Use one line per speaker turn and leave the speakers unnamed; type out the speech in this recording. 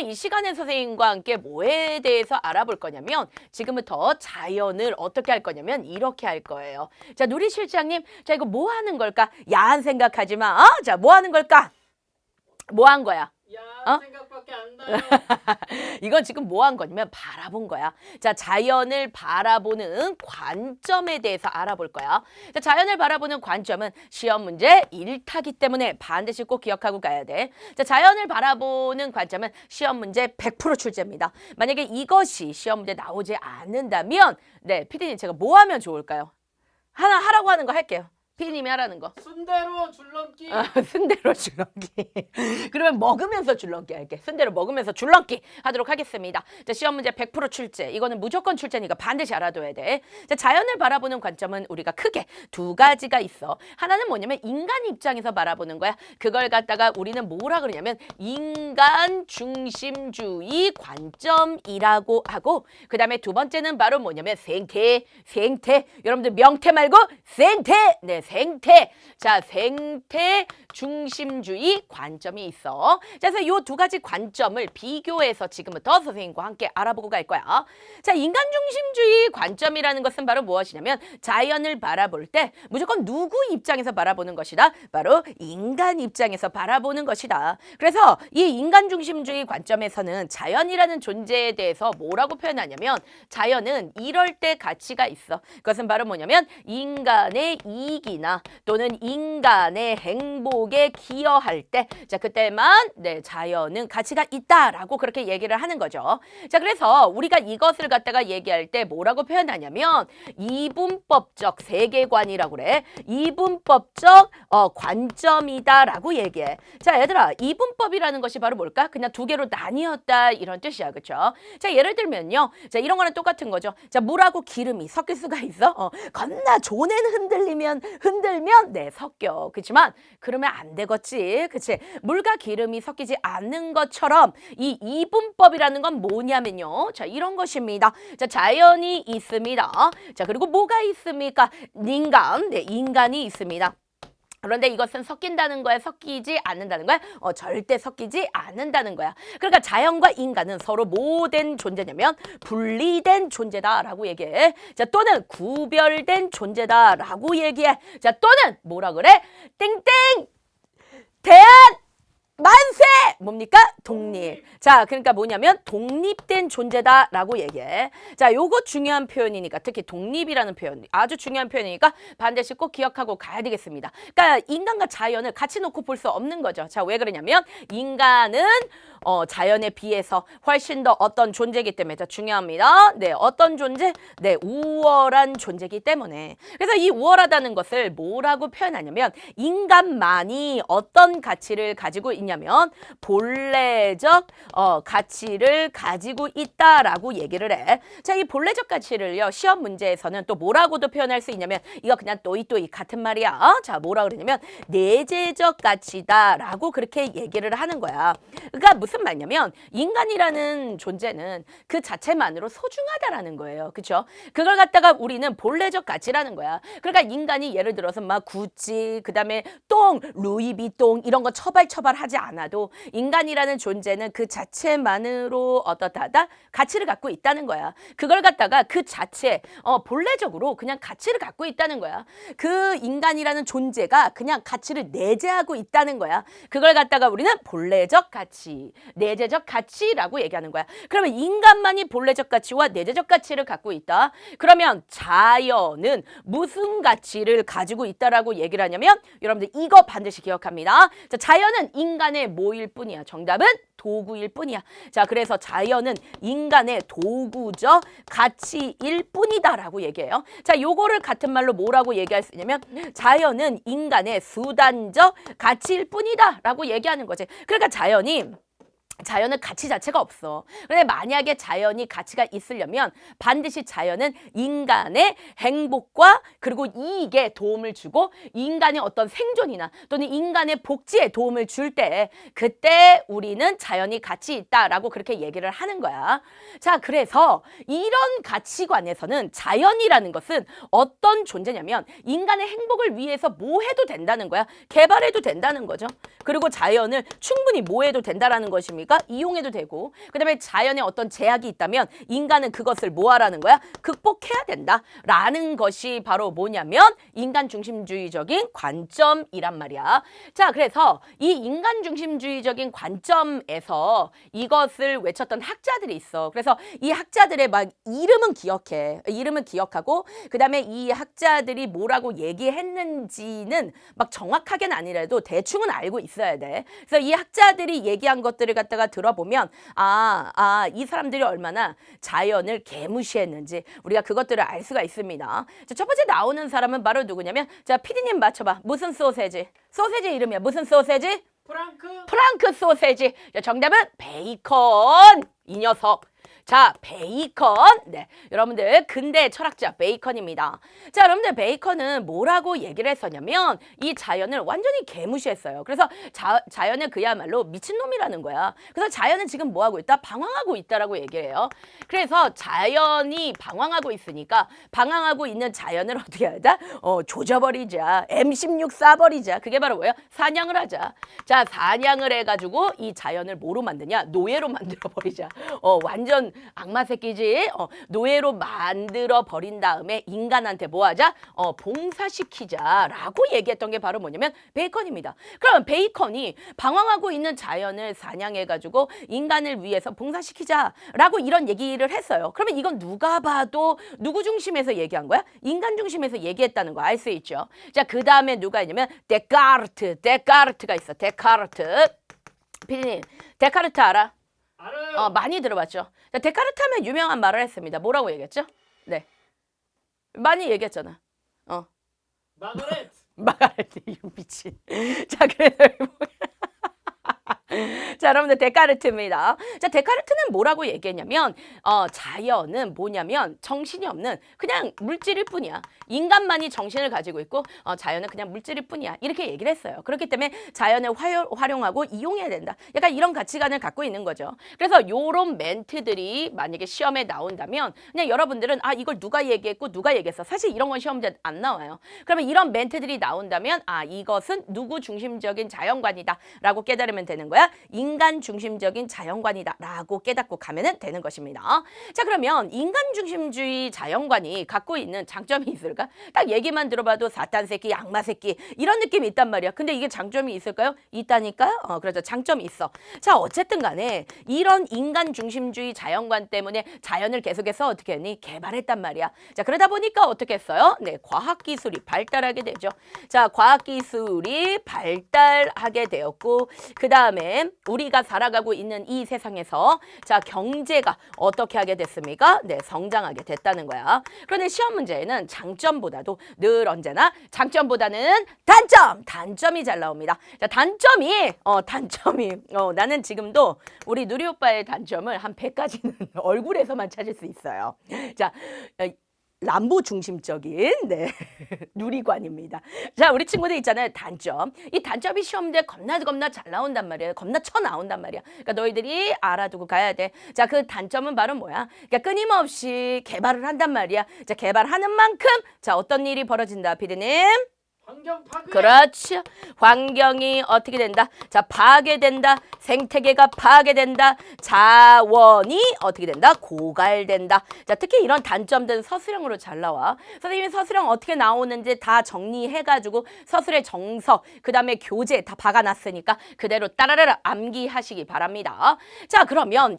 오늘 이 시간에 선생님과 함께 뭐에 대해서 알아볼 거냐면 지금부터 자연을 어떻게 할 거냐면 이렇게 할 거예요. 자, 누리 실장님, 자 이거 뭐 하는 걸까? 야한 생각하지 마. 자, 뭐 하는 걸까? 뭐 한 거야?
야한 생각밖에 안 나요.
이건 지금 뭐 한 거냐면 바라본 거야. 자, 자연을 바라보는 관점에 대해서 알아볼 거야. 자, 자연을 바라보는 관점은 시험 문제 1타기 때문에 반드시 꼭 기억하고 가야 돼. 자, 자연을 바라보는 관점은 시험 문제 100% 출제입니다. 만약에 이것이 시험 문제 나오지 않는다면 네, 피디님 제가 뭐 하면 좋을까요? 하나 하라고 하는 거 할게요. 피디님이 하라는 거.
순대로 줄넘기.
순대로 줄넘기. 그러면 먹으면서 줄넘기 할게. 순대로 먹으면서 줄넘기 하도록 하겠습니다. 자, 시험 문제 100% 출제. 이거는 무조건 출제니까 반드시 알아둬야 돼. 자, 자연을 바라보는 관점은 우리가 크게 두 가지가 있어. 하나는 뭐냐면 인간 입장에서 바라보는 거야. 그걸 갖다가 우리는 뭐라 그러냐면 인간 중심주의 관점이라고 하고, 그 다음에 두 번째는 바로 뭐냐면 생태. 여러분들 명태 말고 생태. 네, 생태. 자, 생태 중심주의 관점이 있어. 자, 그래서 이 두 가지 관점을 비교해서 지금부터 선생님과 함께 알아보고 갈 거야. 자, 인간 중심주의 관점이라는 것은 바로 무엇이냐면 자연을 바라볼 때 무조건 누구 입장에서 바라보는 것이다? 바로 인간 입장에서 바라보는 것이다. 그래서 이 인간 중심주의 관점에서는 자연이라는 존재에 대해서 뭐라고 표현하냐면 자연은 이럴 때 가치가 있어. 그것은 바로 뭐냐면 인간의 이익이나 또는 인간의 행복에 기여할 때, 자, 그때만 네, 자연은 가치가 있다라고 그렇게 얘기를 하는 거죠. 자, 그래서 우리가 이것을 갖다가 얘기할 때 뭐라고 표현하냐면 이분법적 세계관이라고 그래. 이분법적 관점이다라고 얘기해. 자, 얘들아, 이분법이라는 것이 바로 뭘까? 그냥 두 개로 나뉘었다 이런 뜻이야. 그렇죠? 자, 예를 들면요. 자, 이런 거는 똑같은 거죠. 자, 물하고 기름이 섞일 수가 있어? 겁나 조내는 흔들면 네, 섞여. 그렇지만 그러면 안 되겠지. 그치? 물과 기름이 섞이지 않는 것처럼 이 이분법이라는 건 뭐냐면요. 자, 이런 것입니다. 자, 자연이 있습니다. 자, 그리고 뭐가 있습니까? 인간. 네, 인간이 있습니다. 그런데 이것은 섞인다는 거야? 섞이지 않는다는 거야? 절대 섞이지 않는다는 거야. 그러니까 자연과 인간은 서로 뭐 된 존재냐면 분리된 존재다라고 얘기해. 자, 또는 구별된 존재다라고 얘기해. 자, 또는 뭐라 그래? 땡땡! 대한! 만세! 뭡니까? 독립. 자, 그러니까 뭐냐면 독립된 존재다라고 얘기해. 자, 요거 중요한 표현이니까, 특히 독립이라는 표현 아주 중요한 표현이니까 반드시 꼭 기억하고 가야 되겠습니다. 그러니까 인간과 자연을 같이 놓고 볼 수 없는 거죠. 자, 왜 그러냐면 인간은 자연에 비해서 훨씬 더 어떤 존재이기 때문에. 자, 중요합니다. 네, 어떤 존재? 네, 우월한 존재이기 때문에. 그래서 이 우월하다는 것을 뭐라고 표현하냐면 인간만이 어떤 가치를 가지고 있냐면 본래적 가치를 가지고 있다라고 얘기를 해. 자, 이 본래적 가치를요, 시험 문제에서는 또 뭐라고도 표현할 수 있냐면 이거 그냥 또이 같은 말이야. 자, 뭐라 그러냐면 내재적 가치다라고 그렇게 얘기를 하는 거야. 그러니까 무슨 말이냐면 인간이라는 존재는 그 자체만으로 소중하다라는 거예요. 그렇죠? 그걸 갖다가 우리는 본래적 가치라는 거야. 그러니까 인간이 예를 들어서 막 구찌, 그다음에 똥, 루이비똥 이런 거 처발하지 않아도 인간이라는 존재는 그 자체만으로 어떻다 가치를 갖고 있다는 거야. 그걸 갖다가 그 자체 본래적으로 그냥 가치를 갖고 있다는 거야. 그 인간이라는 존재가 그냥 가치를 내재하고 있다는 거야. 그걸 갖다가 우리는 본래적 가치, 내재적 가치라고 얘기하는 거야. 그러면 인간만이 본래적 가치와 내재적 가치를 갖고 있다. 그러면 자연은 무슨 가치를 가지고 있다라고 얘기를 하냐면 여러분들 이거 반드시 기억합니다. 자, 자연은 인간의 뭐일 뿐이야. 정답은 도구일 뿐이야. 자, 그래서 자연은 인간의 도구적 가치일 뿐이다라고 얘기해요. 자, 요거를 같은 말로 뭐라고 얘기할 수 있냐면 자연은 인간의 수단적 가치일 뿐이다라고 얘기하는 거지. 그러니까 자연은 가치 자체가 없어. 그런데 만약에 자연이 가치가 있으려면 반드시 자연은 인간의 행복과 그리고 이익에 도움을 주고 인간의 어떤 생존이나 또는 인간의 복지에 도움을 줄 때 그때 우리는 자연이 가치 있다라고 그렇게 얘기를 하는 거야. 자, 그래서 이런 가치관에서는 자연이라는 것은 어떤 존재냐면 인간의 행복을 위해서 뭐 해도 된다는 거야. 개발해도 된다는 거죠. 그리고 자연을 충분히 뭐 해도 된다라는 것입니까? 됩니까? 이용해도 되고 그다음에 자연에 어떤 제약이 있다면 인간은 그것을 뭐 하라는 거야? 극복해야 된다라는 것이 바로 뭐냐면 인간 중심주의적인 관점이란 말이야. 자, 그래서 이 인간 중심주의적인 관점에서 이것을 외쳤던 학자들이 있어. 그래서 이 학자들의 막 이름은 기억해. 이름은 기억하고 그다음에 이 학자들이 뭐라고 얘기했는지는 막 정확하게는 아니라도 대충은 알고 있어야 돼. 그래서 이 학자들이 얘기한 것들을 갖다가 들어보면 이 사람들이 얼마나 자연을 개무시했는지 우리가 그것들을 알 수가 있습니다. 자, 첫 번째 나오는 사람은 바로 누구냐면 자, 피디님 맞춰봐. 무슨 소세지? 소세지 이름이야. 무슨 소세지? 프랑크 소세지. 자, 정답은 베이컨. 이 녀석. 자, 베이컨. 네, 여러분들 근대 철학자 베이컨입니다. 자, 여러분들 베이컨은 뭐라고 얘기를 했었냐면 이 자연을 완전히 개무시했어요. 그래서 자연을 그야말로 미친놈이라는 거야. 그래서 자연은 지금 뭐하고 있다? 방황하고 있다라고 얘기를 해요. 그래서 자연이 방황하고 있으니까 방황하고 있는 자연을 어떻게 하자? 조져버리자. M16 쏴버리자. 그게 바로 뭐야? 사냥을 하자. 자, 사냥을 해가지고 이 자연을 뭐로 만드냐? 노예로 만들어버리자. 완전 악마 새끼지. 노예로 만들어 버린 다음에 인간한테 뭐 하자? 봉사시키자라고 얘기했던 게 바로 뭐냐면 베이컨입니다. 그럼 베이컨이 방황하고 있는 자연을 사냥해가지고 인간을 위해서 봉사시키자라고 이런 얘기를 했어요. 그러면 이건 누가 봐도 누구 중심에서 얘기한 거야? 인간 중심에서 얘기했다는 거 알 수 있죠. 자, 그 다음에 누가 있냐면 데카르트가 있어. 데카르트. 피디님, 데카르트 알아?
알아요.
많이 들어봤죠. 자, 데카르트 하면 유명한 말을 했습니다. 뭐라고 얘기했죠? 네. 많이 얘기했잖아. 마가레트, 이 미친. 자, 그래서 자, 여러분들 데카르트입니다. 자, 데카르트는 뭐라고 얘기했냐면 자연은 뭐냐면 정신이 없는 그냥 물질일 뿐이야. 인간만이 정신을 가지고 있고 자연은 그냥 물질일 뿐이야. 이렇게 얘기를 했어요. 그렇기 때문에 자연을 활용하고 이용해야 된다. 약간 이런 가치관을 갖고 있는 거죠. 그래서 요런 멘트들이 만약에 시험에 나온다면 그냥 여러분들은 이걸 누가 얘기했고 누가 얘기했어. 사실 이런 건 시험 문제 안 나와요. 그러면 이런 멘트들이 나온다면 이것은 누구 중심적인 자연관이다 라고 깨달으면 되는 거야. 인간 중심적인 자연관이다 라고 깨닫고 가면 되는 것입니다. 자, 그러면 인간 중심주의 자연관이 갖고 있는 장점이 있을까? 딱 얘기만 들어봐도 사탄 새끼, 악마 새끼 이런 느낌이 있단 말이야. 근데 이게 장점이 있을까요? 있다니까? 그렇죠. 장점이 있어. 자, 어쨌든 간에 이런 인간 중심주의 자연관 때문에 자연을 계속해서 어떻게 했니? 개발했단 말이야. 자, 그러다 보니까 어떻게 했어요? 네, 과학기술이 발달하게 되죠. 자, 과학기술이 발달하게 되었고 그 다음에 우리가 살아가고 있는 이 세상에서 자, 경제가 어떻게 하게 됐습니까? 네, 성장하게 됐다는 거야. 그런데 시험 문제에는 장점보다도 늘 언제나 장점보다는 단점이 잘 나옵니다. 자, 단점이 나는 지금도 우리 누리 오빠의 단점을 한 100가지는 얼굴에서만 찾을 수 있어요. 자, 람보 중심적인 누리관입니다. 자, 우리 친구들 있잖아요. 단점. 이 단점이 시험대 겁나 잘 나온단 말이에요. 겁나 쳐 나온단 말이야. 그러니까 너희들이 알아두고 가야 돼. 자, 그 단점은 바로 뭐야? 그러니까 끊임없이 개발을 한단 말이야. 자, 개발하는 만큼 자, 어떤 일이 벌어진다, 피디님?
환경 파괴.
그렇죠. 환경이 어떻게 된다? 자, 파괴된다. 생태계가 파괴된다. 자원이 어떻게 된다? 고갈된다. 자, 특히 이런 단점들은 서술형으로 잘 나와. 선생님이 서술형 어떻게 나오는지 다 정리해가지고 서술의 정석, 그 다음에 교재 다 박아놨으니까 그대로 따라라라 암기하시기 바랍니다. 자, 그러면